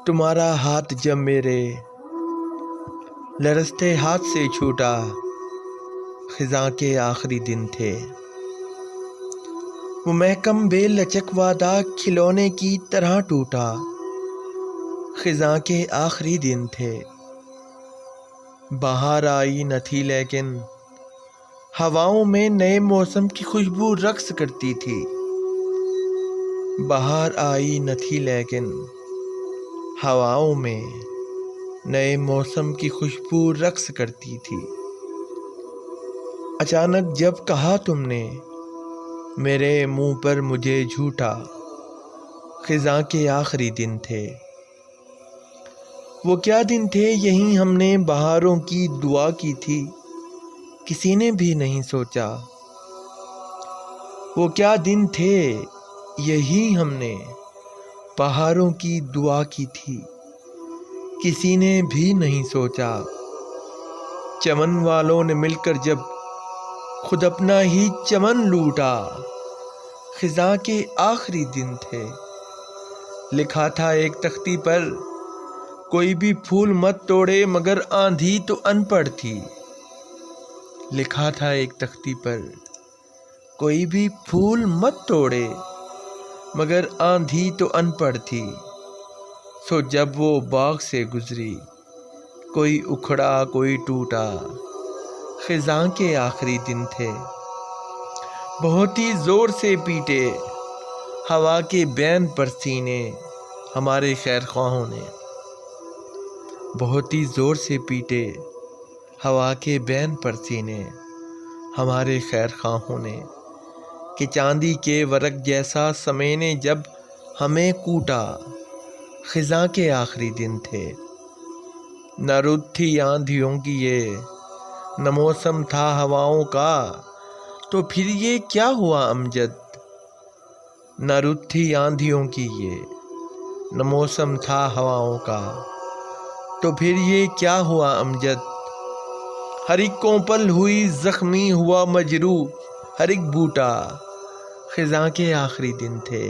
تمہارا ہاتھ جب میرے لرزتے ہاتھ سے چھوٹا، خزاں کے آخری دن تھے وہ محکم بے لچک وعدہ کھلونے کی طرح ٹوٹا، خزاں کے آخری دن تھے۔ بہار آئی نہ تھی لیکن ہواؤں میں نئے موسم کی خوشبو رقص کرتی تھی۔ بہار آئی نہ تھی لیکن ہواؤں میں نئے موسم کی خوشبو رقص کرتی تھی۔ اچانک جب کہا تم نے میرے منہ پر مجھے جھوٹا، خزاں کے آخری دن تھے۔ وہ کیا دن تھے یہی ہم نے بہاروں کی دعا کی تھی، کسی نے بھی نہیں سوچا۔ وہ کیا دن تھے یہی ہم نے بہاروں کی دعا کی تھی، کسی نے بھی نہیں سوچا۔ چمن والوں نے مل کر جب خود اپنا ہی چمن لوٹا، خزاں کے آخری دن تھے۔ لکھا تھا ایک تختی پر کوئی بھی پھول مت توڑے مگر آندھی تو ان پڑھ تھی۔ لکھا تھا ایک تختی پر کوئی بھی پھول مت توڑے مگر آندھی تو ان پڑھ تھی۔ سو جب وہ باغ سے گزری کوئی اکھڑا کوئی ٹوٹا، خزاں کے آخری دن تھے۔ بہت ہی زور سے پیٹے ہوا کے بین پر سینے ہمارے خیر خواہوں نے، بہت ہی زور سے پیٹے ہوا کے بین پر سینے ہمارے خیر خواہوں نے، کہ چاندی کے ورق جیسا سمے نے جب ہمیں کوٹا، خزاں کے آخری دن تھے۔ نہ رت تھی آندھیوں کی یہ نہ موسم تھا ہواؤں کا، تو پھر یہ کیا ہوا امجد۔ نہ رت تھی آندھیوں کی یہ نہ موسم تھا ہواؤں کا، تو پھر یہ کیا ہوا امجد۔ ہر ایک کونپل ہوئی زخمی ہوا مجروح ہر ایک بوٹا، خزاں کے آخری دن تھے۔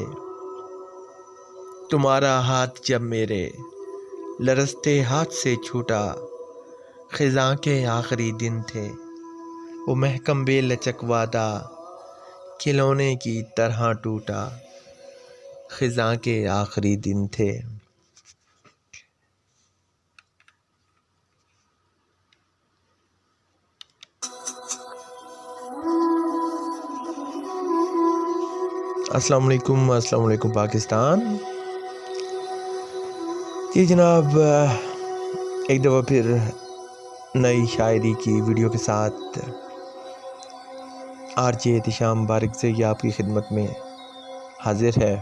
تمہارا ہاتھ جب میرے لرزتے ہاتھ سے چھوٹا، خزاں کے آخری دن تھے وہ محکم بے لچک وعدہ کھلونے کی طرح ٹوٹا، خزاں کے آخری دن تھے۔ السلام علیکم پاکستان۔ یہ جناب ایک دفعہ پھر نئی شاعری کی ویڈیو کے ساتھ آر جے احتشام بارک سے یہ آپ کی خدمت میں حاضر ہے،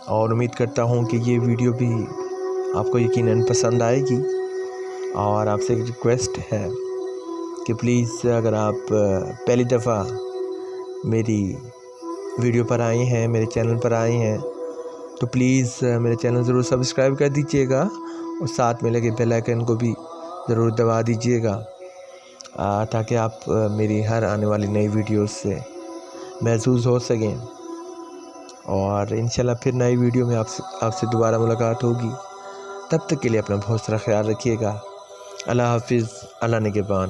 اور امید کرتا ہوں کہ یہ ویڈیو بھی آپ کو یقیناً پسند آئے گی۔ اور آپ سے ایک ریکویسٹ ہے کہ پلیز اگر آپ پہلی دفعہ میری ویڈیو پر آئے ہیں، میرے چینل پر آئے ہیں، تو پلیز میرے چینل ضرور سبسکرائب کر دیجئے گا، اور ساتھ میں لگے بیل آئیکن کو بھی ضرور دبا دیجئے گا، تاکہ آپ میری ہر آنے والی نئی ویڈیوز سے محظوظ ہو سکیں۔ اور انشاءاللہ پھر نئی ویڈیو میں آپ سے دوبارہ ملاقات ہوگی۔ تب تک کے لیے اپنا بہت سارا خیال رکھیے گا۔ اللہ حافظ، اللہ نگہبان۔